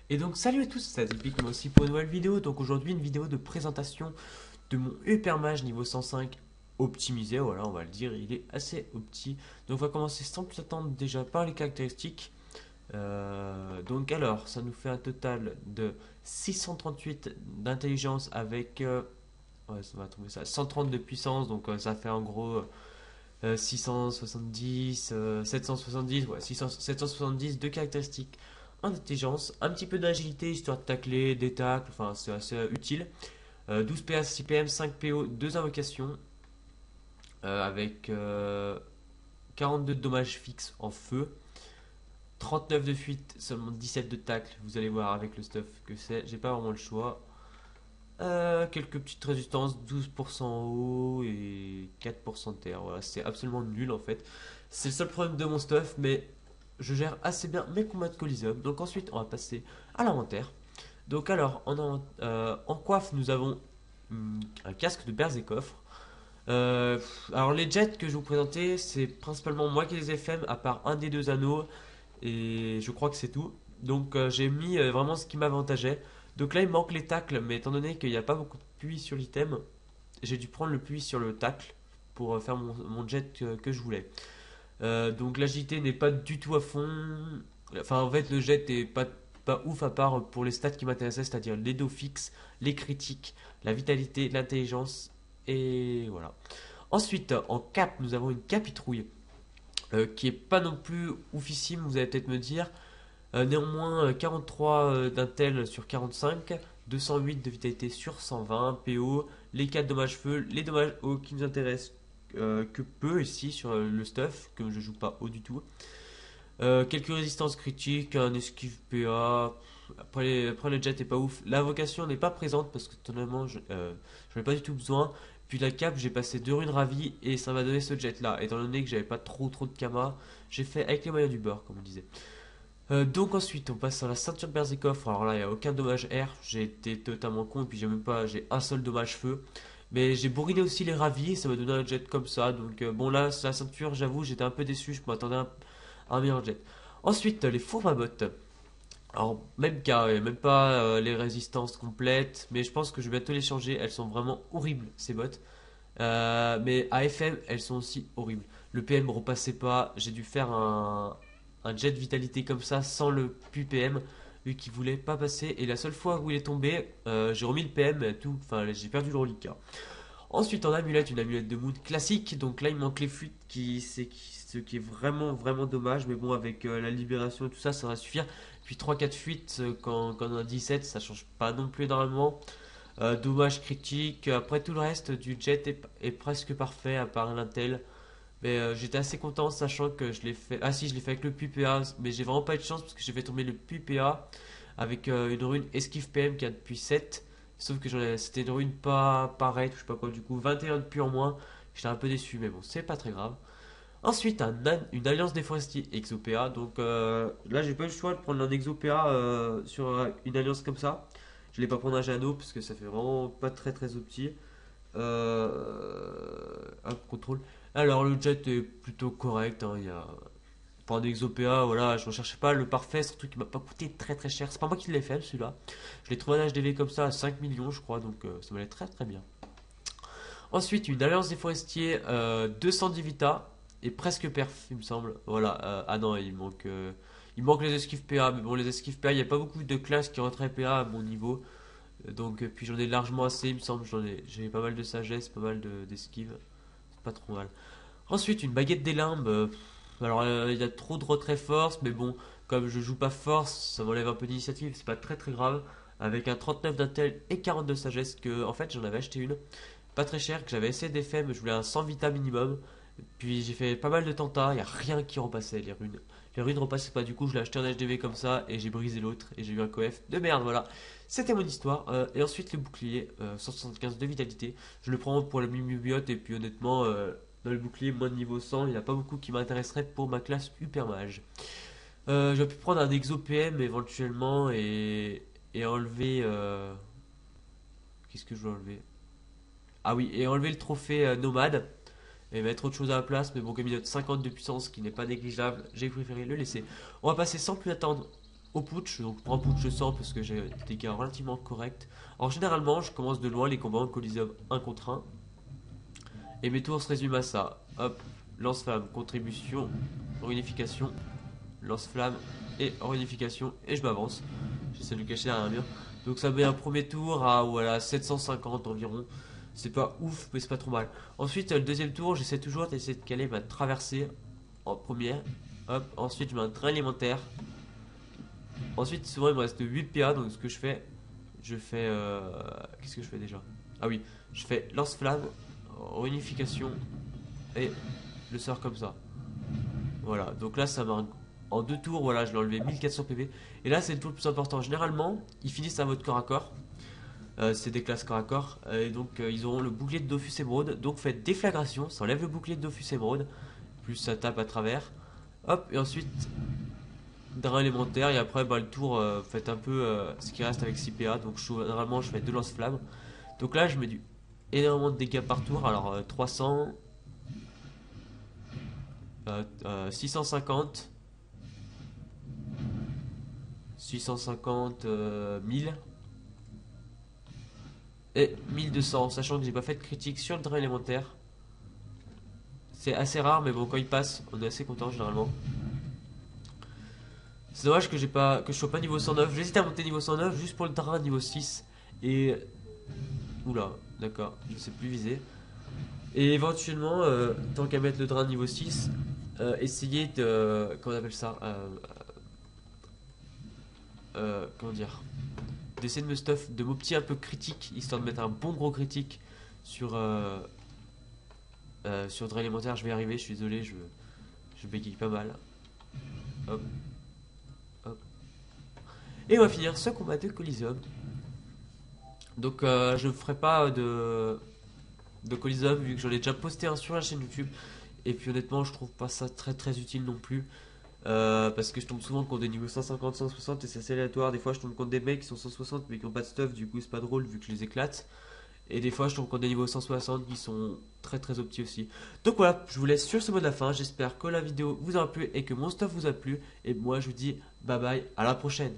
Et donc salut à tous, c'est Atypique, moi aussi pour une nouvelle vidéo. Donc aujourd'hui une vidéo de présentation de mon Hyper Mage niveau 105 optimisé, voilà on va le dire, il est assez opti. Donc on va commencer sans plus attendre déjà par les caractéristiques. Donc alors ça nous fait un total de 638 d'intelligence avec ouais, ça va tomber ça, 130 de puissance, donc ça fait en gros 670, 770, ouais, 600 770 de caractéristiques en intelligence, un petit peu d'agilité histoire de tacler, des tacles, enfin c'est assez utile. 12 PA, 6 PM, 5 PO, 2 invocations avec 42 de dommages fixes en feu, 39 de fuite, seulement 17 de tacle. Vous allez voir avec le stuff que c'est, j'ai pas vraiment le choix. Quelques petites résistances, 12% en haut et 4% de terre. Voilà, c'est absolument nul en fait. C'est le seul problème de mon stuff, mais je gère assez bien mes combats de Coliseum. Donc ensuite, on va passer à l'inventaire. Donc alors, en coiffe, nous avons un casque de Berzekov. Alors les jets que je vais vous présenter, c'est principalement moi qui les ai fait, à part un des deux anneaux, et je crois que c'est tout. Donc j'ai mis vraiment ce qui m'avantageait. Donc là il me manque les tacles, mais étant donné qu'il n'y a pas beaucoup de puits sur l'item, j'ai dû prendre le puits sur le tacle pour faire mon jet que je voulais. Donc l'agilité n'est pas du tout à fond. Enfin en fait le jet est pas ouf à part pour les stats qui m'intéressaient, c'est-à-dire les dos fixes, les critiques, la vitalité, l'intelligence, et voilà. Ensuite, en cap, nous avons une capitrouille qui est pas non plus oufissime, vous allez peut-être me dire. Néanmoins, 43 d'intel sur 45, 208 de vitalité sur 120, PO, les 4 dommages feu, les dommages eau qui nous intéressent que peu ici sur le stuff, que je joue pas haut du tout. Quelques résistances critiques, un esquive PA. Après le jet est pas ouf. La vocation n'est pas présente parce que totalement j'en ai pas du tout besoin. Puis la cape, j'ai passé 2 runes ravies et ça m'a donné ce jet là. Étant donné que j'avais pas trop de kama, j'ai fait avec les moyens du bord, comme on disait. Donc ensuite, on passe à la ceinture de Berzekov. Alors là, il n'y a aucun dommage air. J'ai été totalement con et puis j'ai un seul dommage feu. Mais j'ai bourriné aussi les ravis et ça m'a donné un jet comme ça. Donc bon là, la ceinture, j'avoue, j'étais un peu déçu. Je m'attendais à un meilleur jet. Ensuite, les fours à bottes. Alors même cas, même pas les résistances complètes. Mais je pense que je vais bientôt les changer. Elles sont vraiment horribles ces bottes. Mais à FM, elles sont aussi horribles. Le PM ne repassait pas. J'ai dû faire un jet de vitalité comme ça sans le PM vu qu'il voulait pas passer. Et la seule fois où il est tombé, j'ai remis le PM et tout. Enfin, j'ai perdu le reliquat. Ensuite, en amulette, une amulette de mood classique. Donc là, il manque les fuites, ce qui est vraiment dommage. Mais bon, avec la libération et tout ça, ça va suffire. Puis trois quatre fuites quand on a 17, ça change pas non plus énormément. Dommage critique. Après, tout le reste du jet est presque parfait, à part l'intel. Mais j'étais assez content, sachant que je l'ai fait. Ah si, je l'ai fait avec le PPA, mais j'ai vraiment pas eu de chance parce que j'ai fait tomber le PPA avec une rune Esquive PM qui a depuis 7. Sauf que c'était une rune pas pareille, je sais pas quoi, du coup 21 de plus en moins. J'étais un peu déçu, mais bon, c'est pas très grave. Ensuite, une alliance des forestiers ExoPA. Donc là, j'ai pas eu le choix de prendre un ExoPA sur une alliance comme ça. Je l'ai pas prendre un Jano parce que ça fait vraiment pas très opti. Hop, contrôle. Alors, le jet est plutôt correct. Hein, il y a pour un ExoPA, voilà, je recherchais pas le parfait, c'est un truc qui m'a pas coûté très cher. C'est pas moi qui l'ai fait celui-là. Je l'ai trouvé en HDV comme ça à 5 millions, je crois, donc ça m'allait très bien. Ensuite, une alliance des forestiers, 210 Vita et presque perf, il me semble. Voilà, ah non, il manque les esquives PA, mais bon, les esquives PA, il n'y a pas beaucoup de classes qui rentraient PA à mon niveau. Donc, puis j'en ai largement assez, il me semble. J'ai pas mal de sagesse, pas mal d'esquives. C'est pas trop mal. Ensuite, une baguette des limbes. Alors, il y a trop de retrait force, mais bon, comme je joue pas force, ça m'enlève un peu d'initiative, c'est pas très grave. Avec un 39 d'intel et 40 de sagesse, que en fait j'en avais acheté une, pas très cher, que j'avais essayé d'effet, mais je voulais un 100 vita minimum. Puis j'ai fait pas mal de tentats, il y a rien qui repassait, les runes. Les runes repassaient pas, du coup je l'ai acheté en HDV comme ça, et j'ai brisé l'autre, et j'ai eu un coef de merde, voilà. C'était mon histoire. Et ensuite, le bouclier, 175 de vitalité. Je le prends pour la mimubiote, et puis honnêtement, dans le bouclier, moins de niveau 100, il n'y a pas beaucoup qui m'intéresserait pour ma classe Hyper Mage. J'aurais pu prendre un Exo PM éventuellement et enlever. Qu'est-ce que je vais enlever? Ah oui, et enlever le trophée nomade et mettre autre chose à la place. Mais bon, comme il note 50 de puissance, qui n'est pas négligeable, j'ai préféré le laisser. On va passer sans plus attendre au putsch. Donc je prends un putsch 100 parce que j'ai des dégâts relativement corrects. Alors généralement je commence de loin les combats en Coliseum 1 contre 1. Et mes tours se résument à ça. Hop, lance-flamme, contribution, réunification, lance-flamme et réunification. Et je m'avance. J'essaie de le cacher derrière un mur. Donc ça met un premier tour à voilà, 750 environ. C'est pas ouf, mais c'est pas trop mal. Ensuite, le deuxième tour, j'essaie toujours d'essayer de caler ma traversée en première. Hop, ensuite je mets un train élémentaire. Ensuite, souvent il me reste 8 PA, donc ce que je fais, qu'est-ce que je fais déjà? Ah oui, je fais lance-flamme, réunification et le sort comme ça. Voilà, donc là ça m'a en 2 tours, voilà, je l'ai enlevé 1400 PV. Et là c'est le tour le plus important. Généralement, ils finissent à votre corps à corps. C'est des classes corps à corps. Et donc ils auront le bouclier de Dofus Émeraude. Donc faites déflagration, ça enlève le bouclier de Dofus Émeraude. Plus ça tape à travers. Hop, et ensuite drain élémentaire. Et après bah, le tour, faites un peu ce qui reste avec 6 PA. Donc généralement je fais 2 lance-flammes. Donc là je mets énormément de dégâts par tour. Alors 300, 650, 650, 1000 et 1200, sachant que j'ai pas fait de critique sur le drain élémentaire. C'est assez rare, mais bon, quand il passe, on est assez content généralement. C'est dommage que je sois pas niveau 109. J'hésite à monter niveau 109 juste pour le drain niveau 6. Et oula, d'accord, je sais plus viser. Et éventuellement, tant qu'à mettre le drain niveau 6, essayer de, comment on appelle ça, comment dire, d'essayer de me stuff, de m'opti un peu critique, histoire de mettre un bon gros critique sur drain élémentaire. Je vais y arriver, je suis désolé, je bégaye pas mal. Hop, hop. Et on va finir ce combat de Coliseum. Donc je ne ferai pas de Coliseum vu que j'en ai déjà posté un sur la chaîne YouTube. Et puis honnêtement je trouve pas ça très utile non plus. Parce que je tombe souvent contre des niveaux 150, 160 et c'est assez aléatoire. Des fois je tombe contre des mecs qui sont 160 mais qui n'ont pas de stuff, du coup c'est pas drôle vu que je les éclate. Et des fois je tombe contre des niveaux 160 qui sont très opti aussi. Donc voilà, je vous laisse sur ce mot de la fin. J'espère que la vidéo vous aura plu et que mon stuff vous a plu. Et moi je vous dis bye bye, à la prochaine.